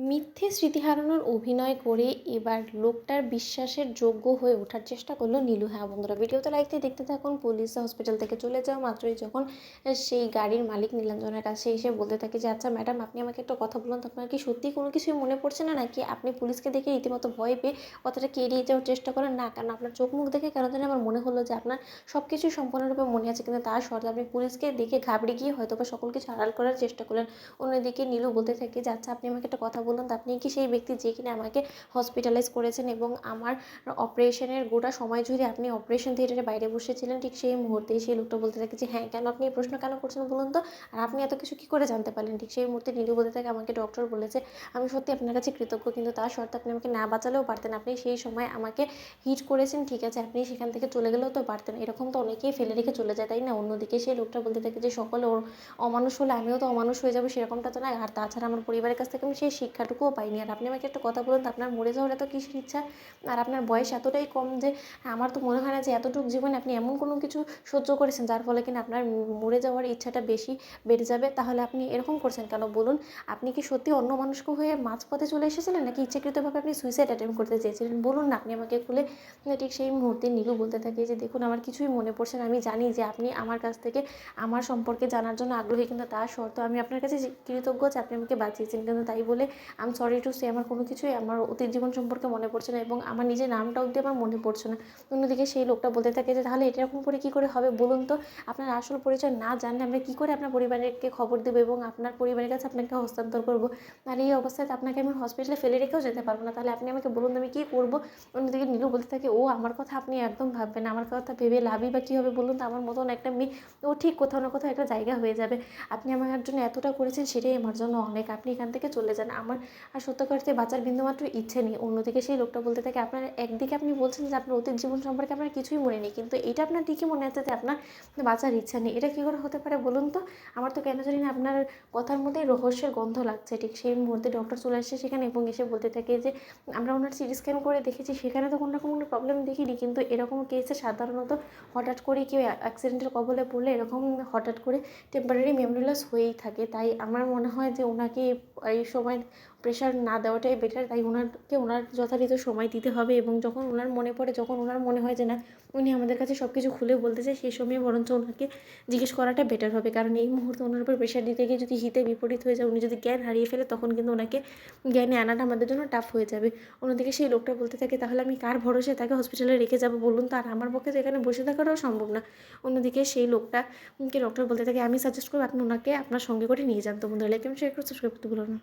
মিথ্যে স্মৃতি হারানোর অভিনয় করে এবার লোকটার বিশ্বাসের যোগ্য হয়ে ওঠার চেষ্টা করলো নীলু। হ্যাঁ বন্ধুরা, ভিডিওতে লাইক দিয়ে দেখতে থাকুন। পুলিশ হসপিটাল থেকে চলে যাওয়া মাত্রই যখন সেই গাড়ির মালিক নীলাঞ্জনের কাছে এসে বলতে থাকে যে আচ্ছা ম্যাডাম, আপনি আমাকে একটা কথা বলুন তো, আপনার কি সত্যিই কোনো কিছুই মনে পড়ছে না, নাকি আপনি পুলিশকে দেখে রীতিমতো ভয় পেয়ে কথাটাকে এড়িয়ে যাওয়ার চেষ্টা করেন? না, কারণ আপনার চোখ মুখ দেখে কেন জানি আমার মনে হলো যে আপনার সব কিছুই সম্পূর্ণরূপে মনে আছে, কিন্তু তার শর্তে আপনি পুলিশকে দেখে ঘাবড়ে গিয়ে হয়তো বা সকল কিছু আড়াল করার চেষ্টা করলেন। অন্যদিকে নীলু বলতে থাকে যে আচ্ছা, আপনি আমাকে একটা কথা বলুন তো, আপনি কি সেই ব্যক্তি যে কিনা আমাকে হসপিটালাইজ করেছেন এবং আমার অপারেশনের গোটা সময় জুড়ে আপনি অপারেশন থিয়েটারে বাইরে বসেছিলেন ঠিক সেই মুহূর্তেই? সেই লোকটা বলতে থাকে যে হ্যাঁ, কেন আপনি এই প্রশ্ন কেন করছেন বলুন তো, আর আপনি এত কিছু কী করে জানতে পারলেন? ঠিক সেই মুহূর্তে নীলু বলতে থাকে আমাকে ডক্টর বলেছে, আমি সত্যি আপনার কাছে কৃতজ্ঞ, কিন্তু তার শর্তে আপনি আমাকে না বাঁচালেও পারতেন। আপনি সেই সময় আমাকে হিট করেছেন, ঠিক আছে, আপনি সেখান থেকে চলে গেলেও তো পারতেন। এরকম তো অনেকেই ফেলে রেখে চলে যায়, তাই না? অন্যদিকে সেই লোকটা বলতে থাকে যে সকলে অমানুষ হলে আমিও তো অমানুষ হয়ে যাবো, সেরকমটা তো নয়। আর তাছাড়া আমার পরিবারের কাছ থেকে আমি সেই শিক্ষাটুকুও পাইনি। আর আপনি আমাকে একটা কথা বলুন তো, আপনার মরে যাওয়ার এত কিসের ইচ্ছা? আর আপনার বয়স এতটাই কম যে আমার তো মনে হয় না যে এতটুকু জীবনে আপনি এমন কোনো কিছু সহ্য করেছেন যার ফলে কিনা আপনার মরে যাওয়ার ইচ্ছাটা বেশি বেড়ে যাবে। তাহলে আপনি এরকম করছেন কেন বলুন? আপনি কি সত্যি অন্য মানুষ হয়ে মাঝপথে চলে এসেছিলেন, নাকি ইচ্ছাকৃতভাবে আপনি সুইসাইড অ্যাটেম্প্ট করতে চেয়েছিলেন? বলুন না, আপনি আমাকে খুলে। ঠিক সেই মুহূর্তে নীলু বলতে থাকে যে দেখুন, আমার কিছুই মনে পড়ছে না। আমি জানি যে আপনি আমার কাছ থেকে আমার সম্পর্কে জানার জন্য আগ্রহী, কিন্তু তা সত্ত্বেও আমি আপনার কাছে কৃতজ্ঞ যে আপনি আমাকে বাঁচিয়েছেন, কিন্তু তাই বলে I am sorry to say আমার কোনো কিছুই আমার অতীত জীবন সম্পর্কে মনে পড়ছে না, এবং আমার নিজের নামটা অবধি আমার মনে পড়ছে না। অন্যদিকে সেই লোকটা বলতে থাকে যে তাহলে এরকম করে কী করে হবে বলুন তো? আপনার আসল পরিচয় না জানলে আমরা কী করে আপনার পরিবারকে খবর দেবো এবং আপনার পরিবারের কাছে আপনাকে হস্তান্তর করবো? আর এই অবস্থায় তো আপনাকে আমি হসপিটালে ফেলে রেখেও যেতে পারবো না। তাহলে আপনি আমাকে বলুন আমি কী করবো? অন্যদিকে নীলু বলতে থাকে ও আমার কথা আপনি একদম ভাববেন না, আমার কথা ভেবে লাভই বা কী হবে বলুন তো? আমার মতন একটা মেয়ে, ও ঠিক কোথাও না কোথাও একটা জায়গা হয়ে যাবে। আপনি আমার জন্য এতটা করেছেন, সেটাই আমার জন্য অনেক। আপনি এখান থেকে চলে যান, আমার আর সত্যিকার অর্থে বাঁচার বিন্দুমাত্র ইচ্ছে নেই। অন্যদিকে সেই লোকটা বলতে থাকে আপনার একদিকে আপনি বলছেন যে আপনার অতীত জীবন সম্পর্কে আপনার কিছুই মনে নেই, কিন্তু এটা আপনার ঠিকই মনে আছে যে আপনার বাঁচার ইচ্ছা নেই। এটা কী করে হতে পারে বলুন তো? আমার তো কেন জানি না আপনার কথার মধ্যেই রহস্যের গন্ধ লাগছে। ঠিক সেই মুহূর্তে ডক্টর চলে আসছে সেখানে এবং এসে বলতে থাকে যে আমরা ওনার সিটি স্ক্যান করে দেখেছি, সেখানে তো কোনো রকম কোনো প্রবলেম দেখিনি, কিন্তু এরকম কেসে সাধারণত হঠাৎ করে কেউ অ্যাক্সিডেন্টের কবলে পড়লে এরকম হঠাৎ করে টেম্পোরারি মেমোরি লস হয়েই থাকে। তাই আমার মনে হয় যে ওনাকে এই সময় প্রেশার না দেওয়াটাই বেটার। তাই ওনাকে ওনার যথাযথ সময় দিতে হবে, এবং যখন ওনার মনে পড়ে, যখন ওনার মনে হয় যে না উনি আমাদের কাছে সব কিছু খুলে বলতে চায়, সেই সময় বরঞ্চ ওনাকে জিজ্ঞেস করাটা বেটার হবে। কারণ এই মুহূর্তে ওনার উপর প্রেশার দিতে গিয়ে যদি হিতে বিপরীত হয়ে যায়, উনি যদি জ্ঞান হারিয়ে ফেলে, তখন কিন্তু ওনাকে জ্ঞানে আনাটা আমাদের জন্য টাফ হয়ে যাবে। অন্যদিকে সেই লোকটা বলতে থাকে তাহলে আমি কার ভরসায় তাকে হসপিটালে রেখে যাবো বলুন তো? আর আমার পক্ষে তো এখানে বসে থাকাটাও সম্ভব না। অন্যদিকে সেই লোকটাকে ডক্টর বলতে থাকে আমি সাজেস্ট করবো আপনি ওনাকে আপনার সঙ্গে করে নিয়ে যান। তো বন্ধুরা, লাইক এবং শেয়ার করে সাবস্ক্রাইব করতে ভুলো না।